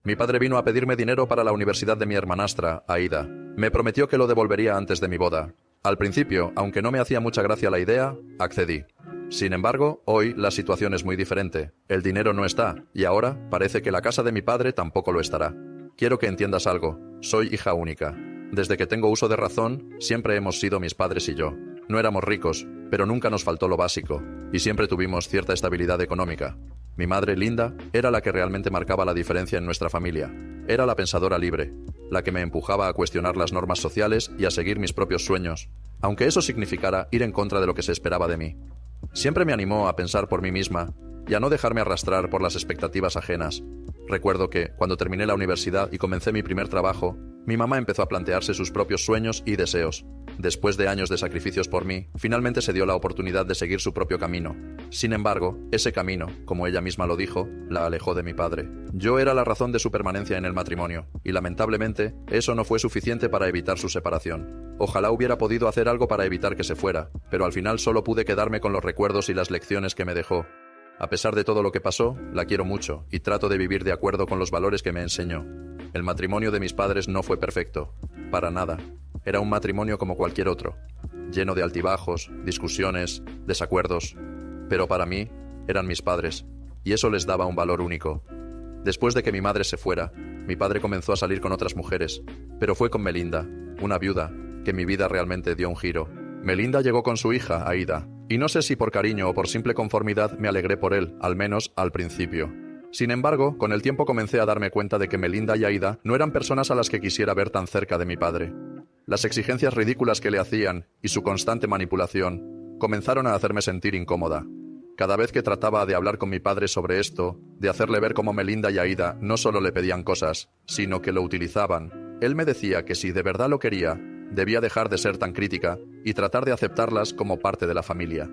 Mi padre vino a pedirme dinero para la universidad de mi hermanastra, Aida. Me prometió que lo devolvería antes de mi boda. Al principio, aunque no me hacía mucha gracia la idea, accedí. Sin embargo, hoy la situación es muy diferente. El dinero no está, y ahora parece que la casa de mi padre tampoco lo estará. Quiero que entiendas algo. Soy hija única. Desde que tengo uso de razón, siempre hemos sido mis padres y yo. No éramos ricos, pero nunca nos faltó lo básico, y siempre tuvimos cierta estabilidad económica. Mi madre, Linda, era la que realmente marcaba la diferencia en nuestra familia. Era la pensadora libre, la que me empujaba a cuestionar las normas sociales y a seguir mis propios sueños, aunque eso significara ir en contra de lo que se esperaba de mí. Siempre me animó a pensar por mí misma y a no dejarme arrastrar por las expectativas ajenas. Recuerdo que, cuando terminé la universidad y comencé mi primer trabajo, mi mamá empezó a plantearse sus propios sueños y deseos. Después de años de sacrificios por mí, finalmente se dio la oportunidad de seguir su propio camino. Sin embargo, ese camino, como ella misma lo dijo, la alejó de mi padre. Yo era la razón de su permanencia en el matrimonio, y lamentablemente, eso no fue suficiente para evitar su separación. Ojalá hubiera podido hacer algo para evitar que se fuera, pero al final solo pude quedarme con los recuerdos y las lecciones que me dejó. A pesar de todo lo que pasó, la quiero mucho, y trato de vivir de acuerdo con los valores que me enseñó. El matrimonio de mis padres no fue perfecto, para nada. Era un matrimonio como cualquier otro, lleno de altibajos, discusiones, desacuerdos. Pero para mí, eran mis padres, y eso les daba un valor único. Después de que mi madre se fuera, mi padre comenzó a salir con otras mujeres, pero fue con Melinda, una viuda, que mi vida realmente dio un giro. Melinda llegó con su hija, Aida, y no sé si por cariño o por simple conformidad me alegré por él, al menos al principio. Sin embargo, con el tiempo comencé a darme cuenta de que Melinda y Aida no eran personas a las que quisiera ver tan cerca de mi padre. Las exigencias ridículas que le hacían y su constante manipulación comenzaron a hacerme sentir incómoda. Cada vez que trataba de hablar con mi padre sobre esto, de hacerle ver cómo Melinda y Aida no solo le pedían cosas, sino que lo utilizaban, él me decía que si de verdad lo quería, debía dejar de ser tan crítica y tratar de aceptarlas como parte de la familia.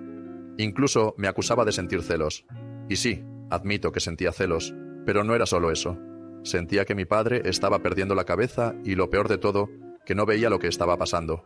Incluso me acusaba de sentir celos. Y sí, admito que sentía celos, pero no era solo eso. Sentía que mi padre estaba perdiendo la cabeza y, lo peor de todo, que no veía lo que estaba pasando.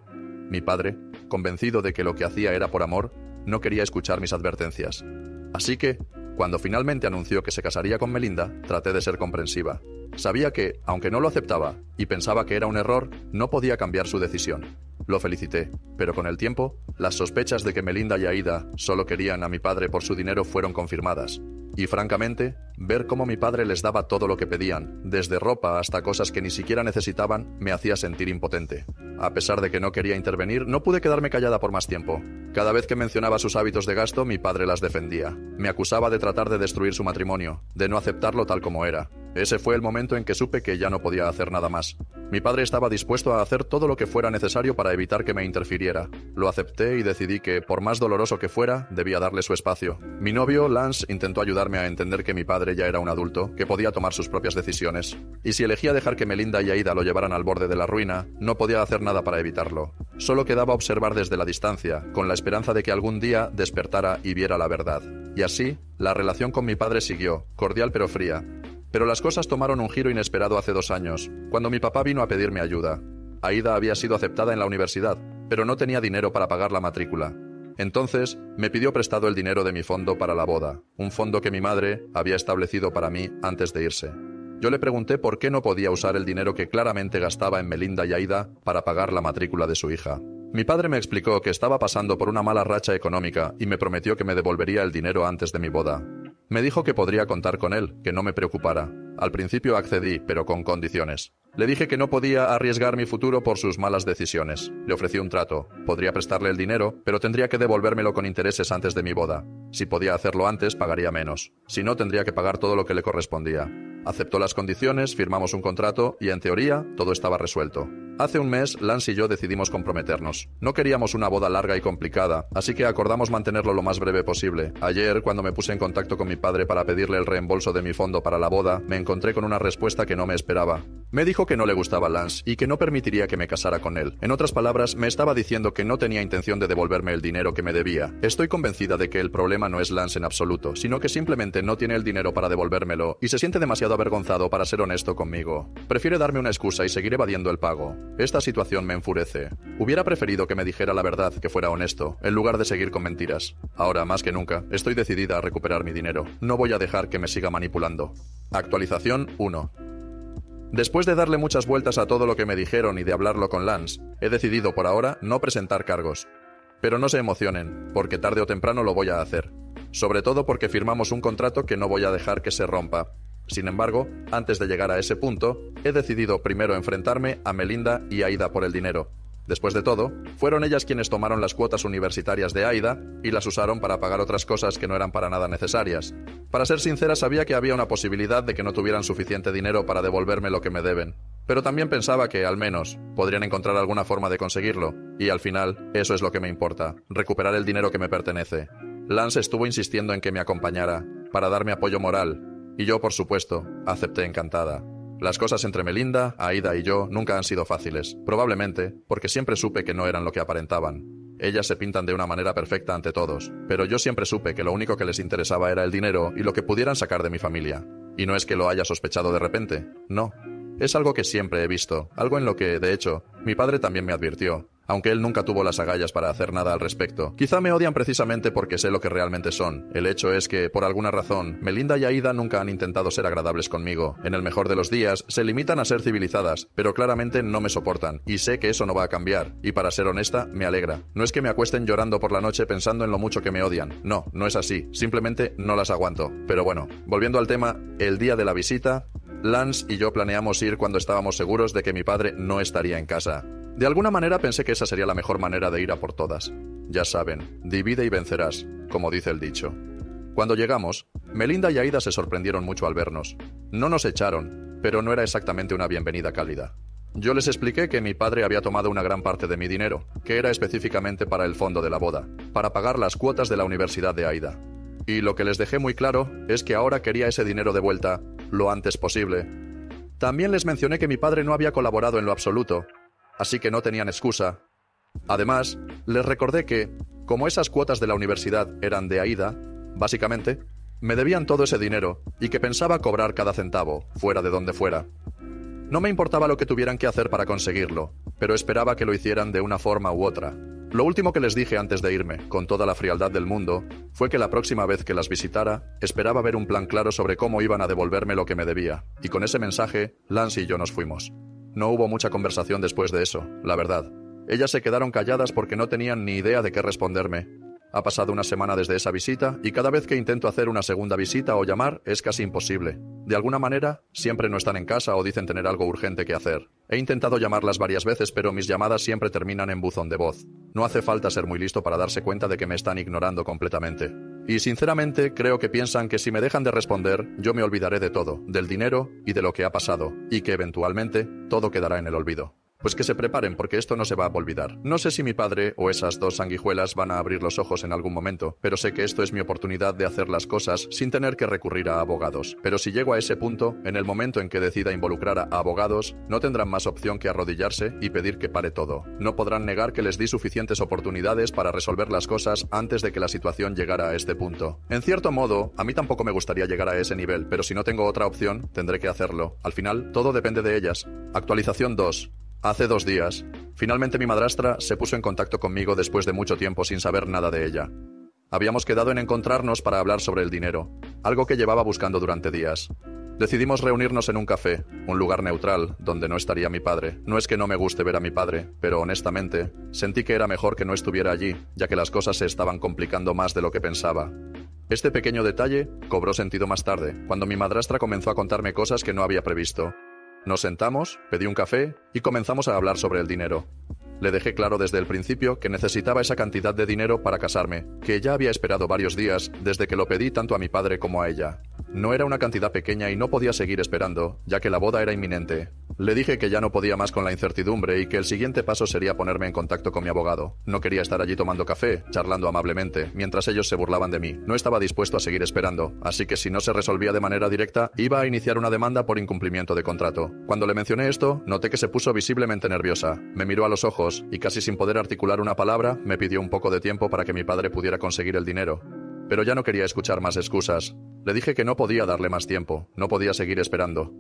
Mi padre, convencido de que lo que hacía era por amor, no quería escuchar mis advertencias. Así que, cuando finalmente anunció que se casaría con Melinda, traté de ser comprensiva. Sabía que, aunque no lo aceptaba y pensaba que era un error, no podía cambiar su decisión. Lo felicité, pero con el tiempo, las sospechas de que Melinda y Aida solo querían a mi padre por su dinero fueron confirmadas. Y francamente, ver cómo mi padre les daba todo lo que pedían, desde ropa hasta cosas que ni siquiera necesitaban, me hacía sentir impotente. A pesar de que no quería intervenir, no pude quedarme callada por más tiempo. Cada vez que mencionaba sus hábitos de gasto, mi padre las defendía. Me acusaba de tratar de destruir su matrimonio, de no aceptarlo tal como era. Ese fue el momento en que supe que ya no podía hacer nada más. Mi padre estaba dispuesto a hacer todo lo que fuera necesario para evitar que me interfiriera. Lo acepté y decidí que, por más doloroso que fuera, debía darle su espacio. Mi novio, Lance, intentó ayudarme a entender que mi padre ya era un adulto, que podía tomar sus propias decisiones. Y si elegía dejar que Melinda y Aida lo llevaran al borde de la ruina, no podía hacer nada para evitarlo. Solo quedaba observar desde la distancia, con la esperanza de que algún día despertara y viera la verdad. Y así, la relación con mi padre siguió, cordial pero fría. Pero las cosas tomaron un giro inesperado hace 2 años, cuando mi papá vino a pedirme ayuda. Aida había sido aceptada en la universidad, pero no tenía dinero para pagar la matrícula. Entonces, me pidió prestado el dinero de mi fondo para la boda, un fondo que mi madre había establecido para mí antes de irse. Yo le pregunté por qué no podía usar el dinero que claramente gastaba en Melinda y Aida para pagar la matrícula de su hija. Mi padre me explicó que estaba pasando por una mala racha económica y me prometió que me devolvería el dinero antes de mi boda. Me dijo que podría contar con él, que no me preocupara. Al principio accedí, pero con condiciones. Le dije que no podía arriesgar mi futuro por sus malas decisiones. Le ofrecí un trato. Podría prestarle el dinero, pero tendría que devolvérmelo con intereses antes de mi boda. Si podía hacerlo antes, pagaría menos. Si no, tendría que pagar todo lo que le correspondía. Aceptó las condiciones, firmamos un contrato y, en teoría, todo estaba resuelto. Hace un mes, Lance y yo decidimos comprometernos. No queríamos una boda larga y complicada, así que acordamos mantenerlo lo más breve posible. Ayer, cuando me puse en contacto con mi padre para pedirle el reembolso de mi fondo para la boda, me encontré con una respuesta que no me esperaba. Me dijo que no le gustaba Lance y que no permitiría que me casara con él. En otras palabras, me estaba diciendo que no tenía intención de devolverme el dinero que me debía. Estoy convencida de que el problema no es Lance en absoluto, sino que simplemente no tiene el dinero para devolvérmelo y se siente demasiado avergonzado para ser honesto conmigo. Prefiere darme una excusa y seguir evadiendo el pago. Esta situación me enfurece. Hubiera preferido que me dijera la verdad, que fuera honesto, en lugar de seguir con mentiras. Ahora, más que nunca, estoy decidida a recuperar mi dinero. No voy a dejar que me siga manipulando. Actualización 1. Después de darle muchas vueltas a todo lo que me dijeron y de hablarlo con Lance, he decidido por ahora no presentar cargos. Pero no se emocionen, porque tarde o temprano lo voy a hacer. Sobre todo porque firmamos un contrato que no voy a dejar que se rompa. Sin embargo, antes de llegar a ese punto, he decidido primero enfrentarme a Melinda y Aida por el dinero. Después de todo, fueron ellas quienes tomaron las cuotas universitarias de Aida y las usaron para pagar otras cosas que no eran para nada necesarias. Para ser sincera, sabía que había una posibilidad de que no tuvieran suficiente dinero para devolverme lo que me deben. Pero también pensaba que, al menos, podrían encontrar alguna forma de conseguirlo. Y al final, eso es lo que me importa, recuperar el dinero que me pertenece. Lance estuvo insistiendo en que me acompañara, para darme apoyo moral, y yo, por supuesto, acepté encantada. Las cosas entre Melinda, Aida y yo nunca han sido fáciles, probablemente porque siempre supe que no eran lo que aparentaban. Ellas se pintan de una manera perfecta ante todos, pero yo siempre supe que lo único que les interesaba era el dinero y lo que pudieran sacar de mi familia. Y no es que lo haya sospechado de repente, no. Es algo que siempre he visto, algo en lo que, de hecho, mi padre también me advirtió, aunque él nunca tuvo las agallas para hacer nada al respecto. Quizá me odian precisamente porque sé lo que realmente son. El hecho es que, por alguna razón, Melinda y Aida nunca han intentado ser agradables conmigo. En el mejor de los días, se limitan a ser civilizadas, pero claramente no me soportan, y sé que eso no va a cambiar, y para ser honesta, me alegra. No es que me acuesten llorando por la noche pensando en lo mucho que me odian. No, no es así. Simplemente no las aguanto. Pero bueno, volviendo al tema, el día de la visita, Lance y yo planeamos ir cuando estábamos seguros de que mi padre no estaría en casa. De alguna manera pensé que esa sería la mejor manera de ir a por todas. Ya saben, divide y vencerás, como dice el dicho. Cuando llegamos, Melinda y Aida se sorprendieron mucho al vernos. No nos echaron, pero no era exactamente una bienvenida cálida. Yo les expliqué que mi padre había tomado una gran parte de mi dinero, que era específicamente para el fondo de la boda, para pagar las cuotas de la universidad de Aida. Y lo que les dejé muy claro es que ahora quería ese dinero de vuelta lo antes posible. También les mencioné que mi padre no había colaborado en lo absoluto, así que no tenían excusa. Además, les recordé que, como esas cuotas de la universidad eran de Aida, básicamente, me debían todo ese dinero y que pensaba cobrar cada centavo, fuera de donde fuera. No me importaba lo que tuvieran que hacer para conseguirlo, pero esperaba que lo hicieran de una forma u otra. Lo último que les dije antes de irme, con toda la frialdad del mundo, fue que la próxima vez que las visitara, esperaba ver un plan claro sobre cómo iban a devolverme lo que me debía, y con ese mensaje, Lance y yo nos fuimos. No hubo mucha conversación después de eso, la verdad. Ellas se quedaron calladas porque no tenían ni idea de qué responderme. Ha pasado una semana desde esa visita y cada vez que intento hacer una segunda visita o llamar es casi imposible. De alguna manera, siempre no están en casa o dicen tener algo urgente que hacer. He intentado llamarlas varias veces, pero mis llamadas siempre terminan en buzón de voz. No hace falta ser muy listo para darse cuenta de que me están ignorando completamente. Y sinceramente creo que piensan que si me dejan de responder, yo me olvidaré de todo, del dinero y de lo que ha pasado, y que eventualmente todo quedará en el olvido. Pues que se preparen porque esto no se va a olvidar. No sé si mi padre o esas dos sanguijuelas van a abrir los ojos en algún momento, pero sé que esto es mi oportunidad de hacer las cosas sin tener que recurrir a abogados. Pero si llego a ese punto, en el momento en que decida involucrar a abogados, no tendrán más opción que arrodillarse y pedir que pare todo. No podrán negar que les di suficientes oportunidades para resolver las cosas antes de que la situación llegara a este punto. En cierto modo, a mí tampoco me gustaría llegar a ese nivel, pero si no tengo otra opción, tendré que hacerlo. Al final, todo depende de ellas. Actualización 2. Hace 2 días, finalmente mi madrastra se puso en contacto conmigo después de mucho tiempo sin saber nada de ella. Habíamos quedado en encontrarnos para hablar sobre el dinero, algo que llevaba buscando durante días. Decidimos reunirnos en un café, un lugar neutral, donde no estaría mi padre. No es que no me guste ver a mi padre, pero honestamente, sentí que era mejor que no estuviera allí, ya que las cosas se estaban complicando más de lo que pensaba. Este pequeño detalle cobró sentido más tarde, cuando mi madrastra comenzó a contarme cosas que no había previsto. Nos sentamos, pedí un café y comenzamos a hablar sobre el dinero. Le dejé claro desde el principio que necesitaba esa cantidad de dinero para casarme, que ya había esperado varios días desde que lo pedí tanto a mi padre como a ella. No era una cantidad pequeña y no podía seguir esperando, ya que la boda era inminente. Le dije que ya no podía más con la incertidumbre y que el siguiente paso sería ponerme en contacto con mi abogado. No quería estar allí tomando café, charlando amablemente, mientras ellos se burlaban de mí. No estaba dispuesto a seguir esperando, así que si no se resolvía de manera directa, iba a iniciar una demanda por incumplimiento de contrato. Cuando le mencioné esto, noté que se puso visiblemente nerviosa. Me miró a los ojos y casi sin poder articular una palabra, me pidió un poco de tiempo para que mi padre pudiera conseguir el dinero. Pero ya no quería escuchar más excusas. Le dije que no podía darle más tiempo, no podía seguir esperando.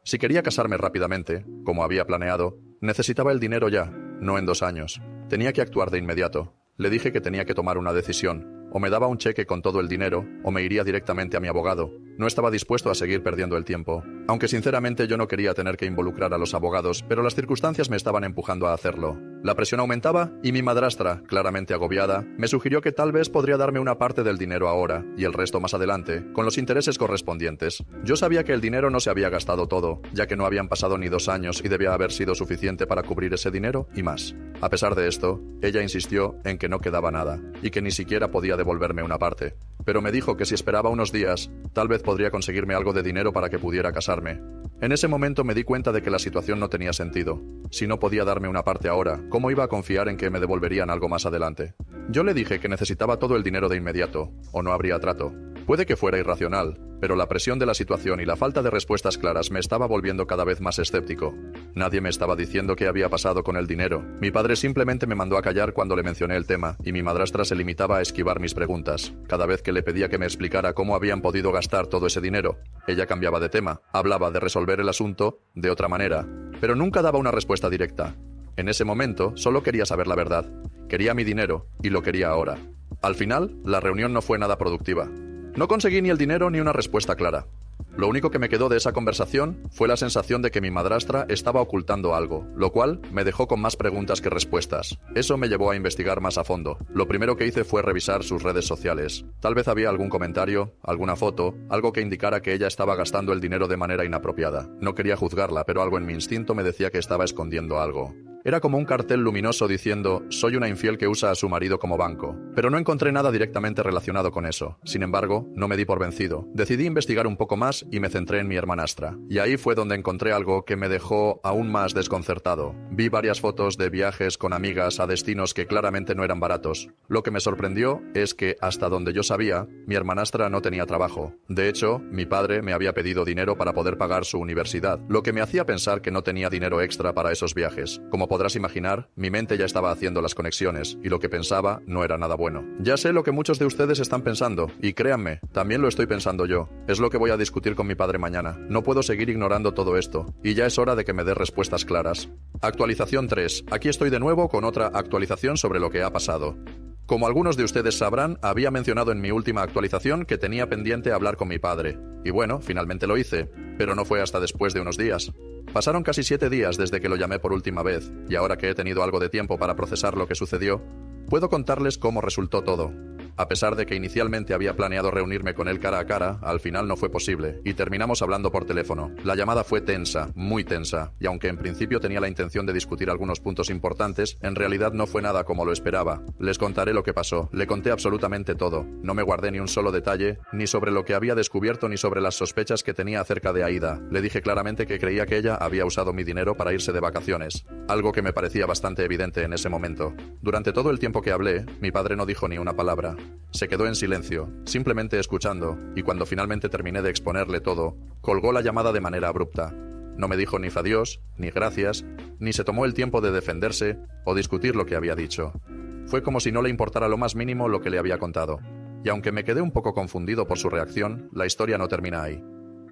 Si quería casarme rápidamente, como había planeado, necesitaba el dinero ya, no en 2 años. Tenía que actuar de inmediato. Le dije que tenía que tomar una decisión. O me daba un cheque con todo el dinero, o me iría directamente a mi abogado. No estaba dispuesto a seguir perdiendo el tiempo. Aunque sinceramente yo no quería tener que involucrar a los abogados, pero las circunstancias me estaban empujando a hacerlo. La presión aumentaba y mi madrastra, claramente agobiada, me sugirió que tal vez podría darme una parte del dinero ahora y el resto más adelante, con los intereses correspondientes. Yo sabía que el dinero no se había gastado todo, ya que no habían pasado ni 2 años y debía haber sido suficiente para cubrir ese dinero y más. A pesar de esto, ella insistió en que no quedaba nada y que ni siquiera podía devolverme una parte. Pero me dijo que si esperaba unos días, tal vez podría conseguirme algo de dinero para que pudiera casarme. En ese momento me di cuenta de que la situación no tenía sentido. Si no podía darme una parte ahora, ¿cómo iba a confiar en que me devolverían algo más adelante? Yo le dije que necesitaba todo el dinero de inmediato, o no habría trato. Puede que fuera irracional, pero la presión de la situación y la falta de respuestas claras me estaba volviendo cada vez más escéptico. Nadie me estaba diciendo qué había pasado con el dinero. Mi padre simplemente me mandó a callar cuando le mencioné el tema, y mi madrastra se limitaba a esquivar mis preguntas. Cada vez que le pedía que me explicara cómo habían podido gastar todo ese dinero, ella cambiaba de tema, hablaba de resolver el asunto de otra manera, pero nunca daba una respuesta directa. En ese momento, solo quería saber la verdad. Quería mi dinero, y lo quería ahora. Al final, la reunión no fue nada productiva. No conseguí ni el dinero ni una respuesta clara. Lo único que me quedó de esa conversación fue la sensación de que mi madrastra estaba ocultando algo, lo cual me dejó con más preguntas que respuestas. Eso me llevó a investigar más a fondo. Lo primero que hice fue revisar sus redes sociales. Tal vez había algún comentario, alguna foto, algo que indicara que ella estaba gastando el dinero de manera inapropiada. No quería juzgarla, pero algo en mi instinto me decía que estaba escondiendo algo. Era como un cartel luminoso diciendo, soy una infiel que usa a su marido como banco. Pero no encontré nada directamente relacionado con eso. Sin embargo, no me di por vencido. Decidí investigar un poco más y me centré en mi hermanastra. Y ahí fue donde encontré algo que me dejó aún más desconcertado. Vi varias fotos de viajes con amigas a destinos que claramente no eran baratos. Lo que me sorprendió es que, hasta donde yo sabía, mi hermanastra no tenía trabajo. De hecho, mi padre me había pedido dinero para poder pagar su universidad, lo que me hacía pensar que no tenía dinero extra para esos viajes. Como podrás imaginar, mi mente ya estaba haciendo las conexiones, y lo que pensaba no era nada bueno. Ya sé lo que muchos de ustedes están pensando, y créanme, también lo estoy pensando yo. Es lo que voy a discutir con mi padre mañana. No puedo seguir ignorando todo esto, y ya es hora de que me dé respuestas claras. Actualización 3. Aquí estoy de nuevo con otra actualización sobre lo que ha pasado. Como algunos de ustedes sabrán, había mencionado en mi última actualización que tenía pendiente hablar con mi padre. Y bueno, finalmente lo hice, pero no fue hasta después de unos días. Pasaron casi 7 días desde que lo llamé por última vez, y ahora que he tenido algo de tiempo para procesar lo que sucedió, puedo contarles cómo resultó todo. A pesar de que inicialmente había planeado reunirme con él cara a cara, al final no fue posible, y terminamos hablando por teléfono. La llamada fue tensa, muy tensa, y aunque en principio tenía la intención de discutir algunos puntos importantes, en realidad no fue nada como lo esperaba. Les contaré lo que pasó, le conté absolutamente todo. No me guardé ni un solo detalle, ni sobre lo que había descubierto ni sobre las sospechas que tenía acerca de Aida. Le dije claramente que creía que ella había usado mi dinero para irse de vacaciones, algo que me parecía bastante evidente en ese momento. Durante todo el tiempo que hablé, mi padre no dijo ni una palabra. Se quedó en silencio, simplemente escuchando, y cuando finalmente terminé de exponerle todo, colgó la llamada de manera abrupta. No me dijo ni adiós, ni gracias, ni se tomó el tiempo de defenderse o discutir lo que había dicho. Fue como si no le importara lo más mínimo lo que le había contado. Y aunque me quedé un poco confundido por su reacción, la historia no termina ahí.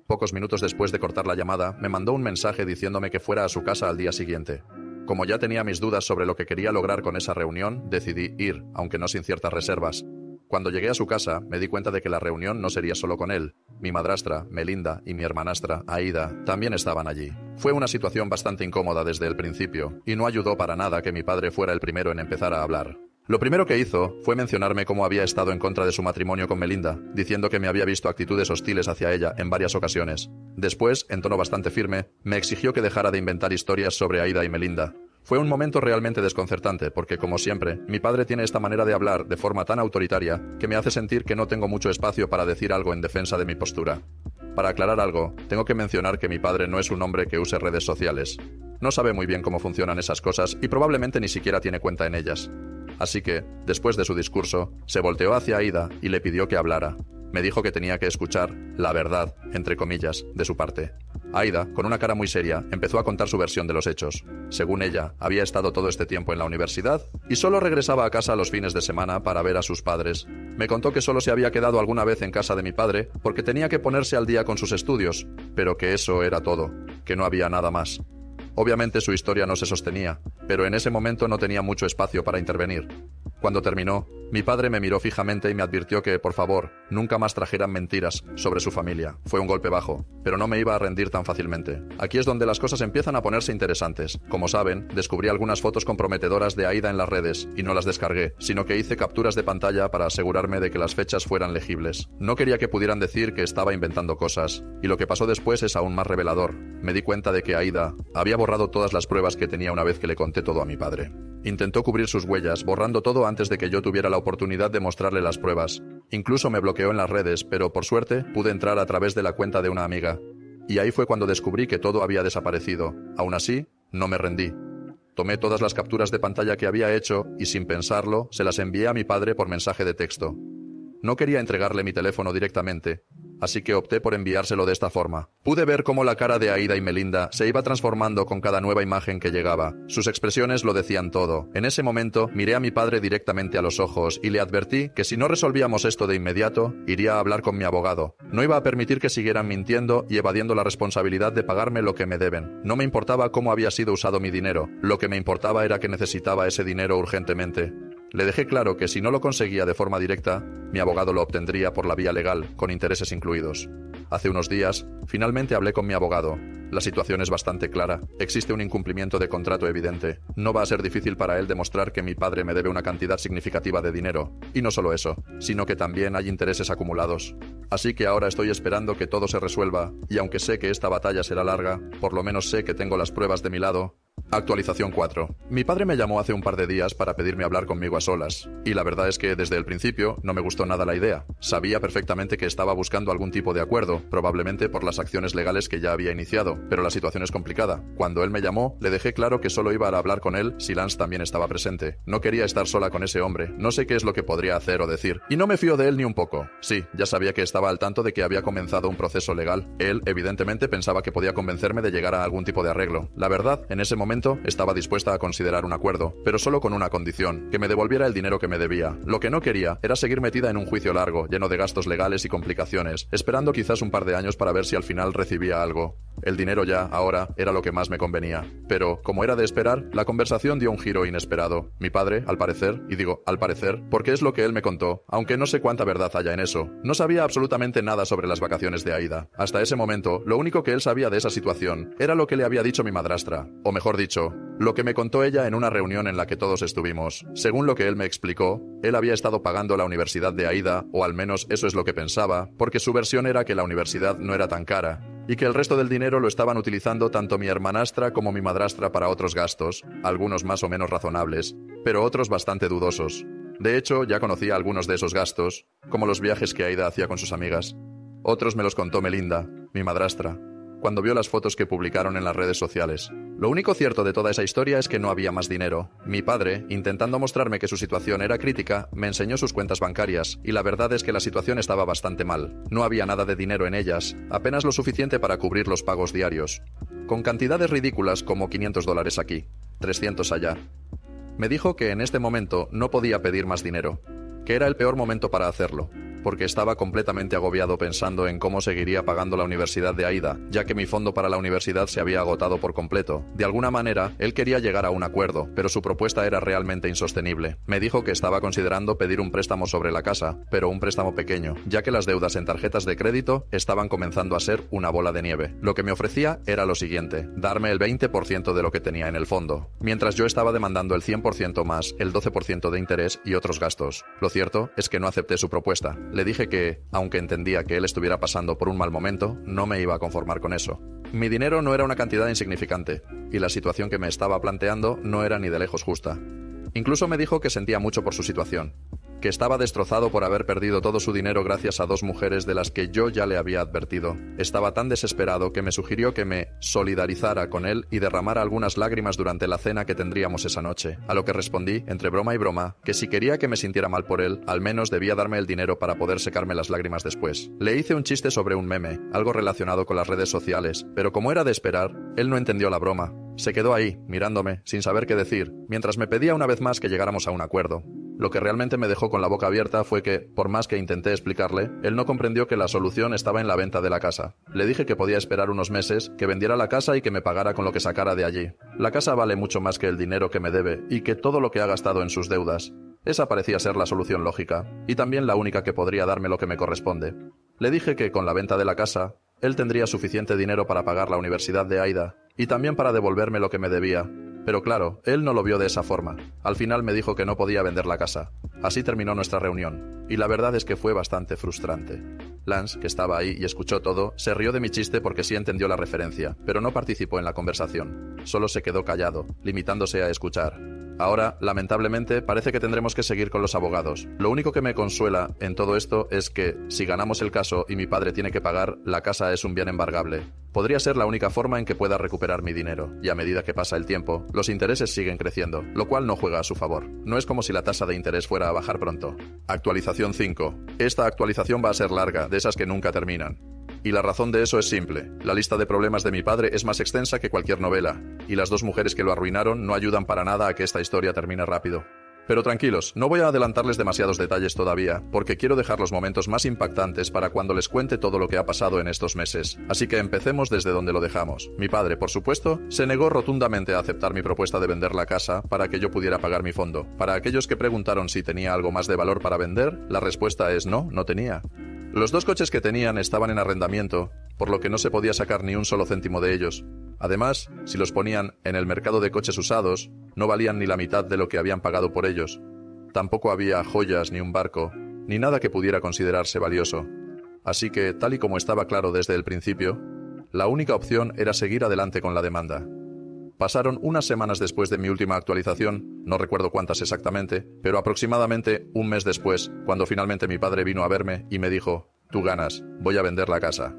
Pocos minutos después de cortar la llamada, me mandó un mensaje diciéndome que fuera a su casa al día siguiente. Como ya tenía mis dudas sobre lo que quería lograr con esa reunión, decidí ir, aunque no sin ciertas reservas. Cuando llegué a su casa, me di cuenta de que la reunión no sería solo con él. Mi madrastra, Melinda, y mi hermanastra, Aida, también estaban allí. Fue una situación bastante incómoda desde el principio, y no ayudó para nada que mi padre fuera el primero en empezar a hablar. Lo primero que hizo fue mencionarme cómo había estado en contra de su matrimonio con Melinda, diciendo que me había visto actitudes hostiles hacia ella en varias ocasiones. Después, en tono bastante firme, me exigió que dejara de inventar historias sobre Aida y Melinda. Fue un momento realmente desconcertante porque, como siempre, mi padre tiene esta manera de hablar de forma tan autoritaria que me hace sentir que no tengo mucho espacio para decir algo en defensa de mi postura. Para aclarar algo, tengo que mencionar que mi padre no es un hombre que use redes sociales. No sabe muy bien cómo funcionan esas cosas y probablemente ni siquiera tiene cuenta en ellas. Así que, después de su discurso, se volteó hacia Aida y le pidió que hablara. Me dijo que tenía que escuchar la verdad, entre comillas, de su parte. Aida, con una cara muy seria, empezó a contar su versión de los hechos. Según ella, había estado todo este tiempo en la universidad y solo regresaba a casa los fines de semana para ver a sus padres. Me contó que solo se había quedado alguna vez en casa de mi padre porque tenía que ponerse al día con sus estudios, pero que eso era todo, que no había nada más. Obviamente su historia no se sostenía, pero en ese momento no tenía mucho espacio para intervenir. Cuando terminó, mi padre me miró fijamente y me advirtió que, por favor, nunca más trajeran mentiras sobre su familia. Fue un golpe bajo, pero no me iba a rendir tan fácilmente. Aquí es donde las cosas empiezan a ponerse interesantes. Como saben, descubrí algunas fotos comprometedoras de Aida en las redes y no las descargué, sino que hice capturas de pantalla para asegurarme de que las fechas fueran legibles. No quería que pudieran decir que estaba inventando cosas, y lo que pasó después es aún más revelador. Me di cuenta de que Aida había borrado todas las pruebas que tenía una vez que le conté todo a mi padre. Intentó cubrir sus huellas, borrando todo antes de que yo tuviera la oportunidad de mostrarle las pruebas. Incluso me bloqueó en las redes, pero por suerte pude entrar a través de la cuenta de una amiga. Y ahí fue cuando descubrí que todo había desaparecido. Aún así, no me rendí. Tomé todas las capturas de pantalla que había hecho y, sin pensarlo, se las envié a mi padre por mensaje de texto. No quería entregarle mi teléfono directamente, así que opté por enviárselo de esta forma. Pude ver cómo la cara de Aida y Melinda se iba transformando con cada nueva imagen que llegaba. Sus expresiones lo decían todo. En ese momento, miré a mi padre directamente a los ojos y le advertí que si no resolvíamos esto de inmediato, iría a hablar con mi abogado. No iba a permitir que siguieran mintiendo y evadiendo la responsabilidad de pagarme lo que me deben. No me importaba cómo había sido usado mi dinero. Lo que me importaba era que necesitaba ese dinero urgentemente. Le dejé claro que si no lo conseguía de forma directa, mi abogado lo obtendría por la vía legal, con intereses incluidos. Hace unos días, finalmente hablé con mi abogado. La situación es bastante clara. Existe un incumplimiento de contrato evidente. No va a ser difícil para él demostrar que mi padre me debe una cantidad significativa de dinero. Y no solo eso, sino que también hay intereses acumulados. Así que ahora estoy esperando que todo se resuelva, y aunque sé que esta batalla será larga, por lo menos sé que tengo las pruebas de mi lado. Actualización 4. Mi padre me llamó hace un par de días para pedirme hablar conmigo a solas, y la verdad es que desde el principio no me gustó nada la idea. Sabía perfectamente que estaba buscando algún tipo de acuerdo, probablemente por las acciones legales que ya había iniciado, pero la situación es complicada. Cuando él me llamó, le dejé claro que solo iba a hablar con él si Lance también estaba presente. No quería estar sola con ese hombre, no sé qué es lo que podría hacer o decir, y no me fío de él ni un poco. Sí, ya sabía que estaba al tanto de que había comenzado un proceso legal. Él, evidentemente, pensaba que podía convencerme de llegar a algún tipo de arreglo. La verdad, en ese momento, estaba dispuesta a considerar un acuerdo, pero solo con una condición, que me devolviera el dinero que me debía. Lo que no quería era seguir metida en un juicio largo, lleno de gastos legales y complicaciones, esperando quizás un par de años para ver si al final recibía algo. El dinero ya, ahora, era lo que más me convenía. Pero, como era de esperar, la conversación dio un giro inesperado. Mi padre, al parecer, y digo al parecer, porque es lo que él me contó, aunque no sé cuánta verdad haya en eso, no sabía absolutamente nada sobre las vacaciones de Aida. Hasta ese momento, lo único que él sabía de esa situación era lo que le había dicho mi madrastra, o mejor dicho, lo que me contó ella en una reunión en la que todos estuvimos. Según lo que él me explicó, él había estado pagando la universidad de Aida, o al menos eso es lo que pensaba, porque su versión era que la universidad no era tan cara, y que el resto del dinero lo estaban utilizando tanto mi hermanastra como mi madrastra para otros gastos, algunos más o menos razonables, pero otros bastante dudosos. De hecho, ya conocía algunos de esos gastos, como los viajes que Aida hacía con sus amigas. Otros me los contó Melinda, mi madrastra, cuando vio las fotos que publicaron en las redes sociales. Lo único cierto de toda esa historia es que no había más dinero. Mi padre, intentando mostrarme que su situación era crítica, me enseñó sus cuentas bancarias, y la verdad es que la situación estaba bastante mal. No había nada de dinero en ellas, apenas lo suficiente para cubrir los pagos diarios, con cantidades ridículas como $500 aquí, 300 allá. Me dijo que en este momento no podía pedir más dinero, que era el peor momento para hacerlo, porque estaba completamente agobiado pensando en cómo seguiría pagando la universidad de Aida, ya que mi fondo para la universidad se había agotado por completo. De alguna manera, él quería llegar a un acuerdo, pero su propuesta era realmente insostenible. Me dijo que estaba considerando pedir un préstamo sobre la casa, pero un préstamo pequeño, ya que las deudas en tarjetas de crédito estaban comenzando a ser una bola de nieve. Lo que me ofrecía era lo siguiente, darme el 20% de lo que tenía en el fondo, mientras yo estaba demandando el 100% más el 12% de interés y otros gastos. Lo cierto es que no acepté su propuesta. Le dije que, aunque entendía que él estuviera pasando por un mal momento, no me iba a conformar con eso. Mi dinero no era una cantidad insignificante, y la situación que me estaba planteando no era ni de lejos justa. Incluso me dijo que sentía mucho por su situación, que estaba destrozado por haber perdido todo su dinero gracias a 2 mujeres de las que yo ya le había advertido. Estaba tan desesperado que me sugirió que me solidarizara con él y derramara algunas lágrimas durante la cena que tendríamos esa noche, a lo que respondí, entre broma y broma, que si quería que me sintiera mal por él, al menos debía darme el dinero para poder secarme las lágrimas después. Le hice un chiste sobre un meme, algo relacionado con las redes sociales, pero como era de esperar, él no entendió la broma. Se quedó ahí, mirándome, sin saber qué decir, mientras me pedía una vez más que llegáramos a un acuerdo. Lo que realmente me dejó con la boca abierta fue que, por más que intenté explicarle, él no comprendió que la solución estaba en la venta de la casa. Le dije que podía esperar unos meses, que vendiera la casa y que me pagara con lo que sacara de allí. La casa vale mucho más que el dinero que me debe y que todo lo que ha gastado en sus deudas. Esa parecía ser la solución lógica, y también la única que podría darme lo que me corresponde. Le dije que con la venta de la casa, él tendría suficiente dinero para pagar la universidad de Aida, y también para devolverme lo que me debía. Pero claro, él no lo vio de esa forma. Al final me dijo que no podía vender la casa. Así terminó nuestra reunión, y la verdad es que fue bastante frustrante. Lance, que estaba ahí y escuchó todo, se rió de mi chiste porque sí entendió la referencia, pero no participó en la conversación. Solo se quedó callado, limitándose a escuchar. Ahora, lamentablemente, parece que tendremos que seguir con los abogados. Lo único que me consuela en todo esto es que, si ganamos el caso y mi padre tiene que pagar, la casa es un bien embargable. Podría ser la única forma en que pueda recuperar mi dinero, y a medida que pasa el tiempo, los intereses siguen creciendo, lo cual no juega a su favor. No es como si la tasa de interés fuera a bajar pronto. Actualización 5. Esta actualización va a ser larga, de esas que nunca terminan. Y la razón de eso es simple. La lista de problemas de mi padre es más extensa que cualquier novela, y las dos mujeres que lo arruinaron no ayudan para nada a que esta historia termine rápido. Pero tranquilos, no voy a adelantarles demasiados detalles todavía, porque quiero dejar los momentos más impactantes para cuando les cuente todo lo que ha pasado en estos meses. Así que empecemos desde donde lo dejamos. Mi padre, por supuesto, se negó rotundamente a aceptar mi propuesta de vender la casa para que yo pudiera pagar mi fondo. Para aquellos que preguntaron si tenía algo más de valor para vender, la respuesta es no, no tenía. Los dos coches que tenían estaban en arrendamiento, por lo que no se podía sacar ni un solo céntimo de ellos. Además, si los ponían en el mercado de coches usados, no valían ni la mitad de lo que habían pagado por ellos. Tampoco había joyas ni un barco, ni nada que pudiera considerarse valioso. Así que, tal y como estaba claro desde el principio, la única opción era seguir adelante con la demanda. Pasaron unas semanas después de mi última actualización, no recuerdo cuántas exactamente, pero aproximadamente un mes después, cuando finalmente mi padre vino a verme y me dijo: «Tú ganas, voy a vender la casa».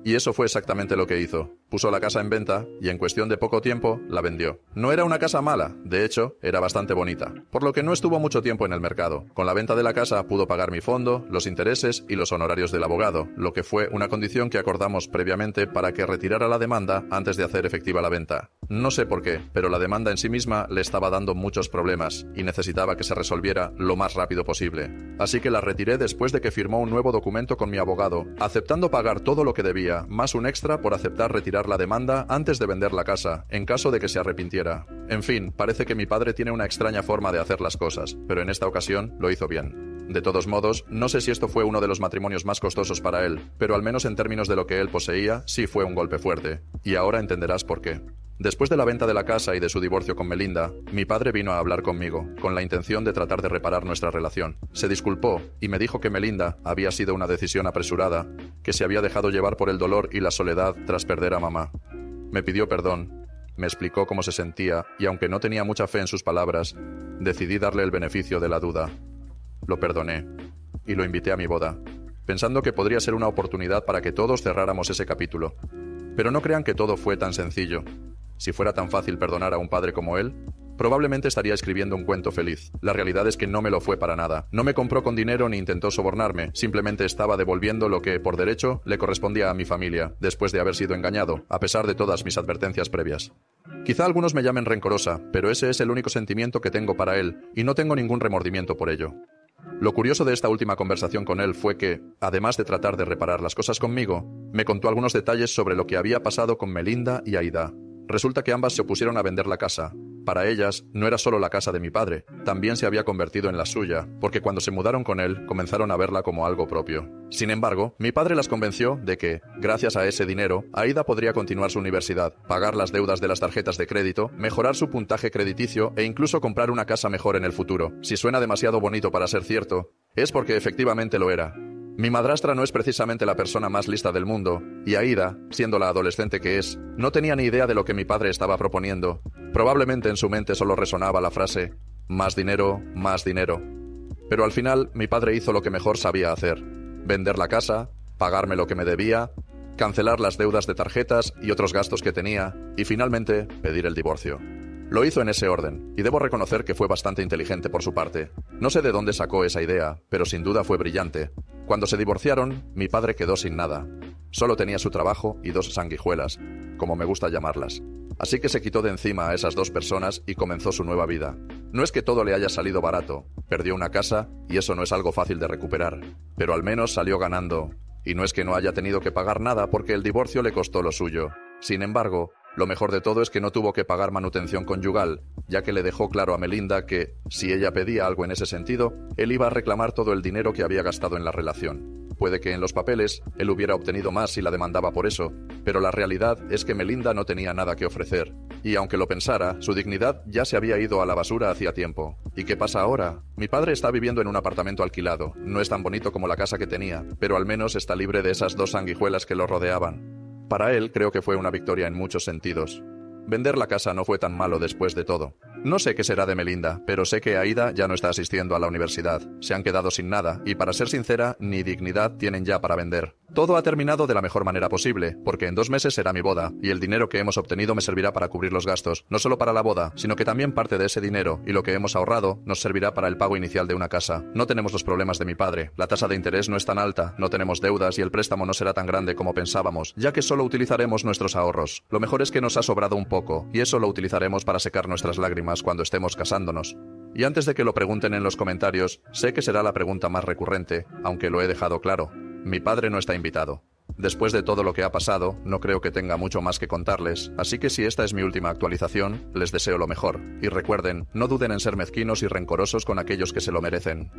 Y eso fue exactamente lo que hizo. Puso la casa en venta y en cuestión de poco tiempo la vendió. No era una casa mala, de hecho, era bastante bonita, por lo que no estuvo mucho tiempo en el mercado. Con la venta de la casa pudo pagar mi fondo, los intereses y los honorarios del abogado, lo que fue una condición que acordamos previamente para que retirara la demanda antes de hacer efectiva la venta. No sé por qué, pero la demanda en sí misma le estaba dando muchos problemas y necesitaba que se resolviera lo más rápido posible. Así que la retiré después de que firmó un nuevo documento con mi abogado, aceptando pagar todo lo que debía, más un extra por aceptar retirar la demanda antes de vender la casa, en caso de que se arrepintiera. En fin, parece que mi padre tiene una extraña forma de hacer las cosas, pero en esta ocasión lo hizo bien. De todos modos, no sé si esto fue uno de los matrimonios más costosos para él, pero al menos en términos de lo que él poseía, sí fue un golpe fuerte. Y ahora entenderás por qué. Después de la venta de la casa y de su divorcio con Melinda, mi padre vino a hablar conmigo, con la intención de tratar de reparar nuestra relación. Se disculpó y me dijo que Melinda había sido una decisión apresurada, que se había dejado llevar por el dolor y la soledad tras perder a mamá. Me pidió perdón, me explicó cómo se sentía y aunque no tenía mucha fe en sus palabras, decidí darle el beneficio de la duda. Lo perdoné y lo invité a mi boda, pensando que podría ser una oportunidad para que todos cerráramos ese capítulo. Pero no crean que todo fue tan sencillo. Si fuera tan fácil perdonar a un padre como él, probablemente estaría escribiendo un cuento feliz. La realidad es que no me lo fue para nada. No me compró con dinero ni intentó sobornarme, simplemente estaba devolviendo lo que, por derecho, le correspondía a mi familia, después de haber sido engañado, a pesar de todas mis advertencias previas. Quizá algunos me llamen rencorosa, pero ese es el único sentimiento que tengo para él, y no tengo ningún remordimiento por ello. Lo curioso de esta última conversación con él fue que, además de tratar de reparar las cosas conmigo, me contó algunos detalles sobre lo que había pasado con Melinda y Aida. Resulta que ambas se opusieron a vender la casa. Para ellas, no era solo la casa de mi padre, también se había convertido en la suya, porque cuando se mudaron con él, comenzaron a verla como algo propio. Sin embargo, mi padre las convenció de que, gracias a ese dinero, Aida podría continuar su universidad, pagar las deudas de las tarjetas de crédito, mejorar su puntaje crediticio e incluso comprar una casa mejor en el futuro. Si suena demasiado bonito para ser cierto, es porque efectivamente lo era. Mi madrastra no es precisamente la persona más lista del mundo, y Aida, siendo la adolescente que es, no tenía ni idea de lo que mi padre estaba proponiendo. Probablemente en su mente solo resonaba la frase, más dinero, más dinero. Pero al final, mi padre hizo lo que mejor sabía hacer: vender la casa, pagarme lo que me debía, cancelar las deudas de tarjetas y otros gastos que tenía, y finalmente pedir el divorcio. Lo hizo en ese orden, y debo reconocer que fue bastante inteligente por su parte. No sé de dónde sacó esa idea, pero sin duda fue brillante. Cuando se divorciaron, mi padre quedó sin nada. Solo tenía su trabajo y dos sanguijuelas, como me gusta llamarlas. Así que se quitó de encima a esas dos personas y comenzó su nueva vida. No es que todo le haya salido barato, perdió una casa y eso no es algo fácil de recuperar, pero al menos salió ganando. Y no es que no haya tenido que pagar nada porque el divorcio le costó lo suyo. Sin embargo, Lo mejor de todo es que no tuvo que pagar manutención conyugal, ya que le dejó claro a Melinda que, si ella pedía algo en ese sentido, él iba a reclamar todo el dinero que había gastado en la relación. Puede que en los papeles él hubiera obtenido más si la demandaba por eso, pero la realidad es que Melinda no tenía nada que ofrecer. Y aunque lo pensara, su dignidad ya se había ido a la basura hacía tiempo. ¿Y qué pasa ahora? Mi padre está viviendo en un apartamento alquilado. No es tan bonito como la casa que tenía, pero al menos está libre de esas 2 sanguijuelas que lo rodeaban. Para él creo que fue una victoria en muchos sentidos. Vender la casa no fue tan malo después de todo. No sé qué será de Melinda, pero sé que Aida ya no está asistiendo a la universidad. Se han quedado sin nada, y para ser sincera, ni dignidad tienen ya para vender. Todo ha terminado de la mejor manera posible, porque en 2 meses será mi boda, y el dinero que hemos obtenido me servirá para cubrir los gastos, no solo para la boda, sino que también parte de ese dinero, y lo que hemos ahorrado, nos servirá para el pago inicial de una casa. No tenemos los problemas de mi padre, la tasa de interés no es tan alta, no tenemos deudas y el préstamo no será tan grande como pensábamos, ya que solo utilizaremos nuestros ahorros. Lo mejor es que nos ha sobrado un poco, y eso lo utilizaremos para secar nuestras lágrimas cuando estemos casándonos. Y antes de que lo pregunten en los comentarios, sé que será la pregunta más recurrente, aunque lo he dejado claro. Mi padre no está invitado. Después de todo lo que ha pasado, no creo que tenga mucho más que contarles, así que si esta es mi última actualización, les deseo lo mejor. Y recuerden, no duden en ser mezquinos y rencorosos con aquellos que se lo merecen.